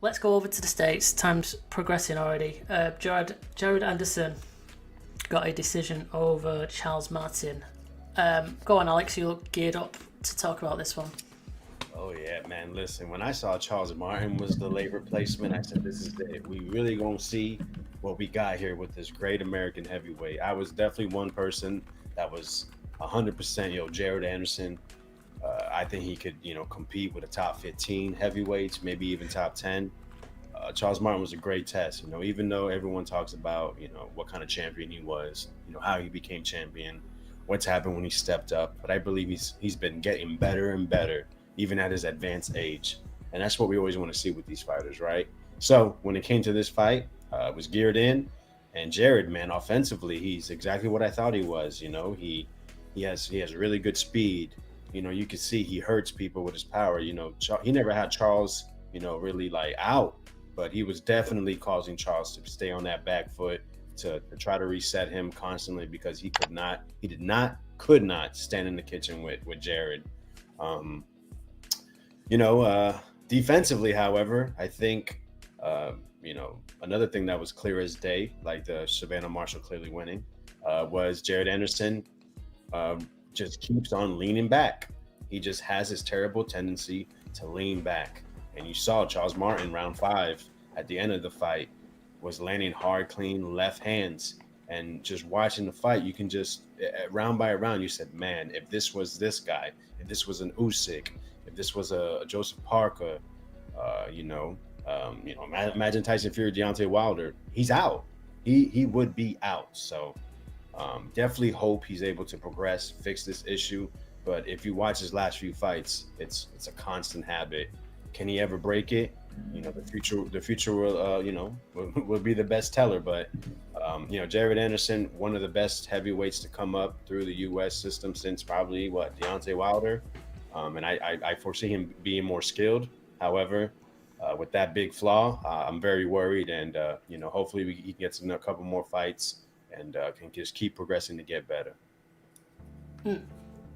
let's go over to the States. Time's progressing already. Jared Anderson got a decision over Charles Martin. Go on, Alex. You look geared up to talk about this one. Oh yeah, man. Listen, when I saw Charles Martin was the late replacement, I said, "This is it. We really gonna see what we got here with this great American heavyweight." I was definitely one person that was 100%. Jared Anderson. I think he could, compete with a top 15 heavyweights, maybe even top 10. Charles Martin was a great test. Even though everyone talks about, what kind of champion he was, how he became champion, what's happened when he stepped up. But I believe he's been getting better and better, even at his advanced age. And that's what we always want to see with these fighters, right? So when it came to this fight, it was geared in, and Jared, man, offensively, he's exactly what I thought he was. He has really good speed. You can see he hurts people with his power. He never had Charles, really like out, but he was definitely causing Charles to stay on that back foot to try to reset him constantly because could not stand in the kitchen with Jared. Um, Defensively, however, I think, another thing that was clear as day, like the Savannah Marshall clearly winning, was Jared Anderson just keeps on leaning back. He just has this terrible tendency to lean back. And you saw Charles Martin round 5 at the end of the fight was landing hard, clean left hands. And just watching the fight, you can just round by round, you said, man, if this was this guy, if this was an Usyk, if this was a Joseph Parker, imagine Tyson Fury, Deontay Wilder, he's out. He would be out. So definitely hope he's able to progress, fix this issue. But if you watch his last few fights, it's a constant habit. Can he ever break it? The future will will be the best teller. But Jared Anderson, one of the best heavyweights to come up through the U.S. system since probably Deontay Wilder, and I foresee him being more skilled. However, with that big flaw, I'm very worried, and hopefully he gets a couple more fights and can just keep progressing to get better.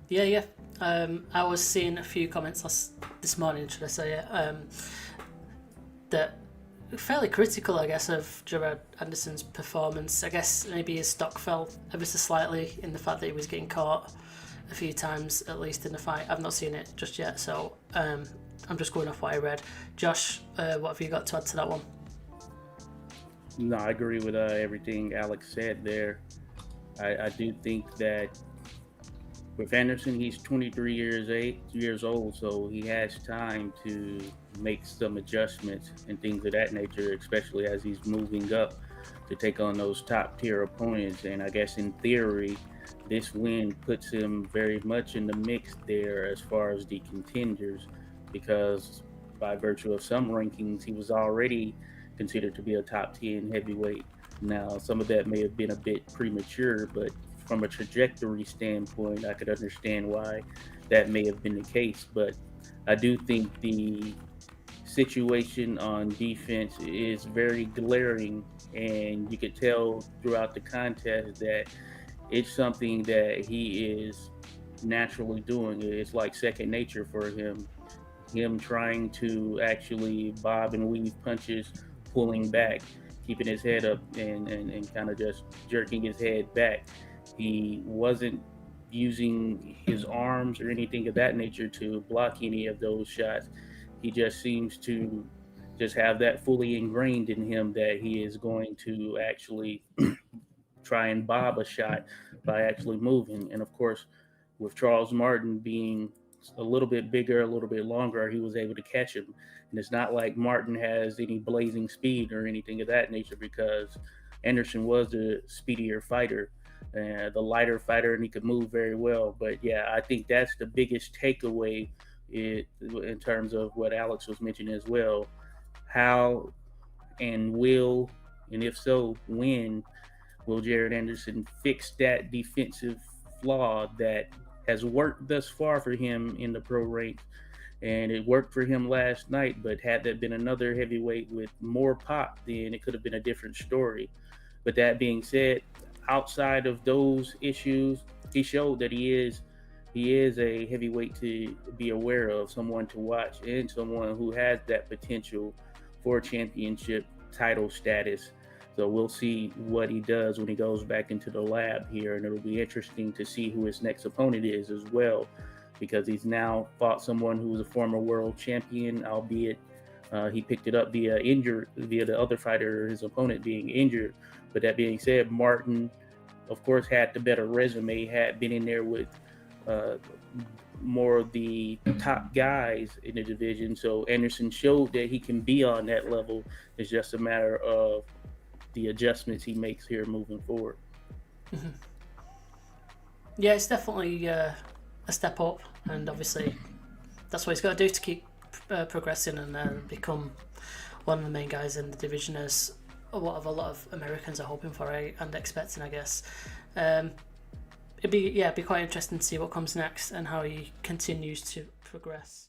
Yeah, yeah. I was seeing a few comments this morning, should I say it, that fairly critical, I guess, of Gerard Anderson's performance. I guess maybe his stock fell ever so slightly in the fact that he was getting caught a few times, at least in the fight. I've not seen it just yet, so I'm just going off what I read. Josh, what have you got to add to that one? No, I agree with everything Alex said there. I do think that with Anderson, he's 23 years old, so he has time to make some adjustments and things of that nature, especially as he's moving up to take on those top tier opponents. And I guess in theory, this win puts him very much in the mix there as far as the contenders, because by virtue of some rankings, he was already considered to be a top 10 heavyweight. Now, some of that may have been a bit premature, but from a trajectory standpoint, I could understand why that may have been the case. But I do think the situation on defense is very glaring, and you could tell throughout the contest that it's something that he is naturally doing. It's like second nature for him. Him trying to actually bob and weave punches, pulling back, keeping his head up, and kind of just jerking his head back. He wasn't using his arms or anything of that nature to block any of those shots. He just seems to just have that fully ingrained in him that he is going to actually try and bob a shot by actually moving. And of course, with Charles Martin being a little bit bigger, a little bit longer, he was able to catch him. And it's not like Martin has any blazing speed or anything of that nature, because Anderson was the speedier fighter, the lighter fighter, and he could move very well. But yeah, I think that's the biggest takeaway in terms of what Alex was mentioning as well. How and will, and if so, when will Jared Anderson fix that defensive flaw that has worked thus far for him in the pro ranks? And it worked for him last night, but had that been another heavyweight with more pop, then it could have been a different story. But that being said, outside of those issues, he showed that he is a heavyweight to be aware of, someone to watch, and someone who has that potential for championship title status. So we'll see what he does when he goes back into the lab here, and it'll be interesting to see who his next opponent is as well, because he's now fought someone who was a former world champion, albeit he picked it up via the other fighter, his opponent being injured. But that being said, Martin, of course, had the better resume, had been in there with more of the top guys in the division. So Anderson showed that he can be on that level. It's just a matter of the adjustments he makes here moving forward. Mm-hmm. Yeah, it's definitely a step up, and obviously that's what he's got to do to keep progressing and become one of the main guys in the division, as a lot of Americans are hoping for and expecting, I guess. It'd be quite interesting to see what comes next and how he continues to progress.